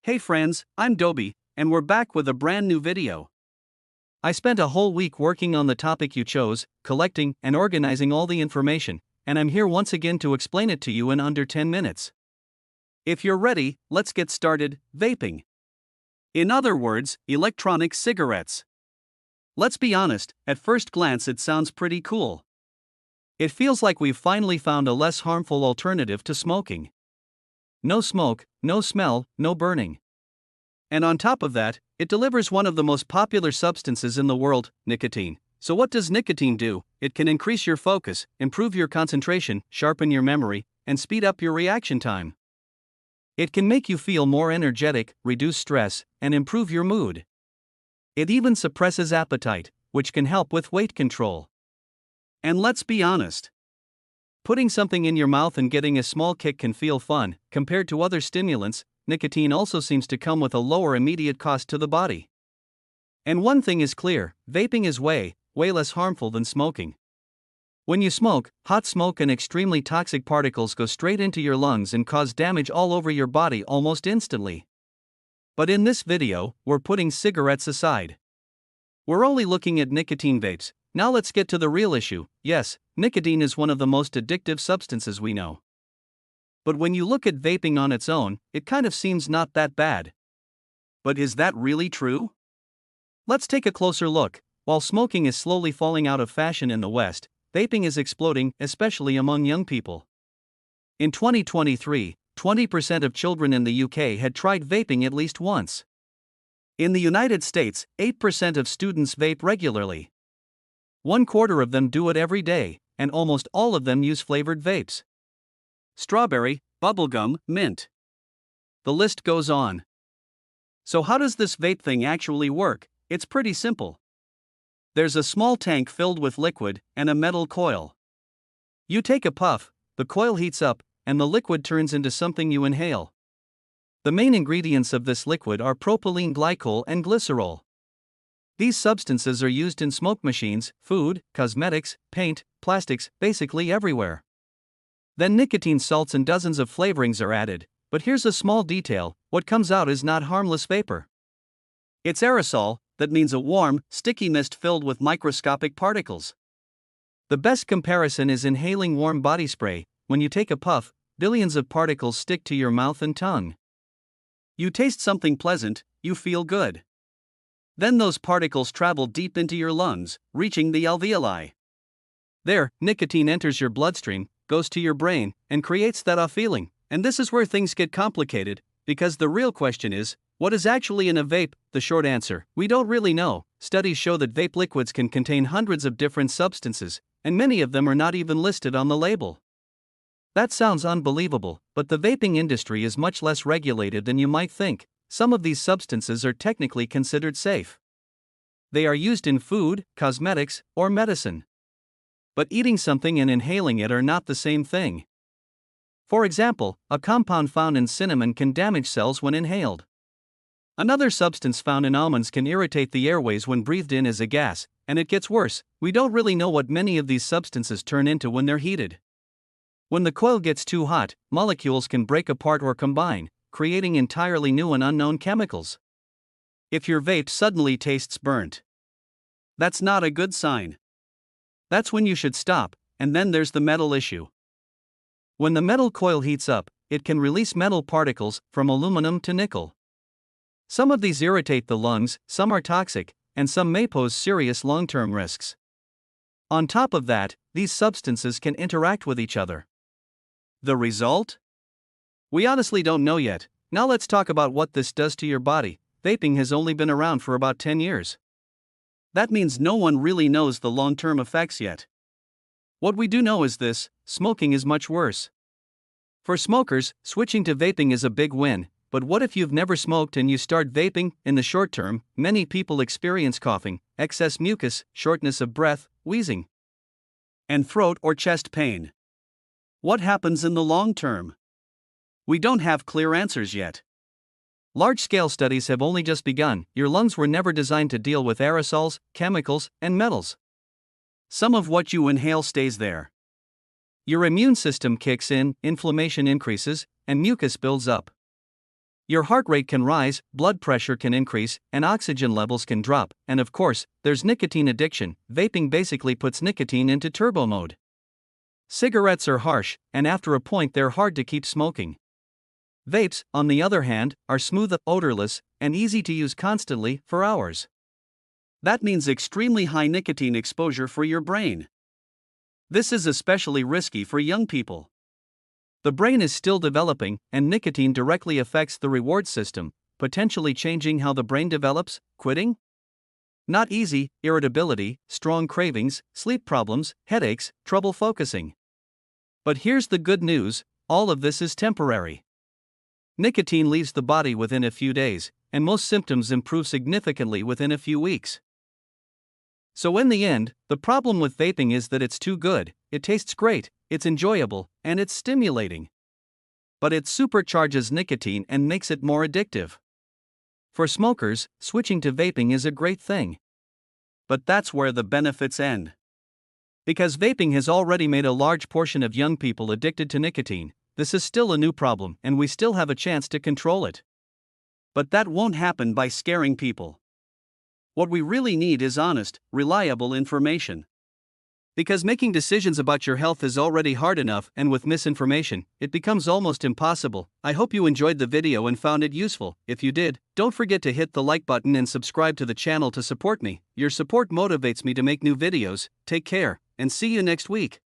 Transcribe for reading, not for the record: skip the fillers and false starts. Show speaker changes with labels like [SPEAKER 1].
[SPEAKER 1] Hey friends, I'm Dobi, and we're back with a brand new video. I spent a whole week working on the topic you chose, collecting and organizing all the information, and I'm here once again to explain it to you in under 10 minutes. If you're ready, let's get started. Vaping. In other words, electronic cigarettes. Let's be honest, at first glance it sounds pretty cool. It feels like we've finally found a less harmful alternative to smoking. No smoke, no smell, no burning. And on top of that, it delivers one of the most popular substances in the world, nicotine. So what does nicotine do? It can increase your focus, improve your concentration, sharpen your memory, and speed up your reaction time. It can make you feel more energetic, reduce stress, and improve your mood. It even suppresses appetite, which can help with weight control. And let's be honest. Putting something in your mouth and getting a small kick can feel fun. Compared to other stimulants, nicotine also seems to come with a lower immediate cost to the body. And one thing is clear, vaping is way less harmful than smoking. When you smoke, hot smoke and extremely toxic particles go straight into your lungs and cause damage all over your body almost instantly. But in this video, we're putting cigarettes aside. We're only looking at nicotine vapes. Now let's get to the real issue. Yes, nicotine is one of the most addictive substances we know. But when you look at vaping on its own, it kind of seems not that bad. But is that really true? Let's take a closer look. While smoking is slowly falling out of fashion in the West, vaping is exploding, especially among young people. In 2023, 20% of children in the UK had tried vaping at least once. In the United States, 8% of students vape regularly. 1/4 of them do it every day, and almost all of them use flavored vapes. Strawberry, bubblegum, mint. The list goes on. So how does this vape thing actually work? It's pretty simple. There's a small tank filled with liquid and a metal coil. You take a puff, the coil heats up, and the liquid turns into something you inhale. The main ingredients of this liquid are propylene glycol and glycerol. These substances are used in smoke machines, food, cosmetics, paint, plastics, basically everywhere. Then nicotine salts and dozens of flavorings are added, but here's a small detail: what comes out is not harmless vapor. It's aerosol, that means a warm, sticky mist filled with microscopic particles. The best comparison is inhaling warm body spray. When you take a puff, billions of particles stick to your mouth and tongue. You taste something pleasant, you feel good. Then those particles travel deep into your lungs, reaching the alveoli. There, nicotine enters your bloodstream, goes to your brain, and creates that off feeling. And this is where things get complicated, because the real question is, what is actually in a vape? The short answer: we don't really know. Studies show that vape liquids can contain hundreds of different substances, and many of them are not even listed on the label. That sounds unbelievable, but the vaping industry is much less regulated than you might think. Some of these substances are technically considered safe. They are used in food, cosmetics, or medicine. But eating something and inhaling it are not the same thing. For example, a compound found in cinnamon can damage cells when inhaled. Another substance found in almonds can irritate the airways when breathed in as a gas, and it gets worse. We don't really know what many of these substances turn into when they're heated. When the coil gets too hot, molecules can break apart or combine, creating entirely new and unknown chemicals. If your vape suddenly tastes burnt, that's not a good sign. That's when you should stop. And then there's the metal issue. When the metal coil heats up, it can release metal particles, from aluminum to nickel. Some of these irritate the lungs, some are toxic, and some may pose serious long-term risks. On top of that, these substances can interact with each other. The result? We honestly don't know yet. Now let's talk about what this does to your body. Vaping has only been around for about 10 years. That means no one really knows the long-term effects yet. What we do know is this: smoking is much worse. For smokers, switching to vaping is a big win, but what if you've never smoked and you start vaping? In the short term, many people experience coughing, excess mucus, shortness of breath, wheezing, and throat or chest pain. What happens in the long term? We don't have clear answers yet. Large-scale studies have only just begun. Your lungs were never designed to deal with aerosols, chemicals, and metals. Some of what you inhale stays there. Your immune system kicks in, inflammation increases, and mucus builds up. Your heart rate can rise, blood pressure can increase, and oxygen levels can drop, and of course, there's nicotine addiction. Vaping basically puts nicotine into turbo mode. Cigarettes are harsh, and after a point they're hard to keep smoking. Vapes, on the other hand, are smooth, odorless, and easy to use constantly, for hours. That means extremely high nicotine exposure for your brain. This is especially risky for young people. The brain is still developing, and nicotine directly affects the reward system, potentially changing how the brain develops. Quitting? Not easy. Irritability, strong cravings, sleep problems, headaches, trouble focusing. But here's the good news: all of this is temporary. Nicotine leaves the body within a few days, and most symptoms improve significantly within a few weeks. So in the end, the problem with vaping is that it's too good. It tastes great, it's enjoyable, and it's stimulating. But it supercharges nicotine and makes it more addictive. For smokers, switching to vaping is a great thing. But that's where the benefits end. Because vaping has already made a large portion of young people addicted to nicotine, this is still a new problem and we still have a chance to control it. But that won't happen by scaring people. What we really need is honest, reliable information. Because making decisions about your health is already hard enough, and with misinformation, it becomes almost impossible. I hope you enjoyed the video and found it useful. If you did, don't forget to hit the like button and subscribe to the channel to support me. Your support motivates me to make new videos. Take care, and see you next week.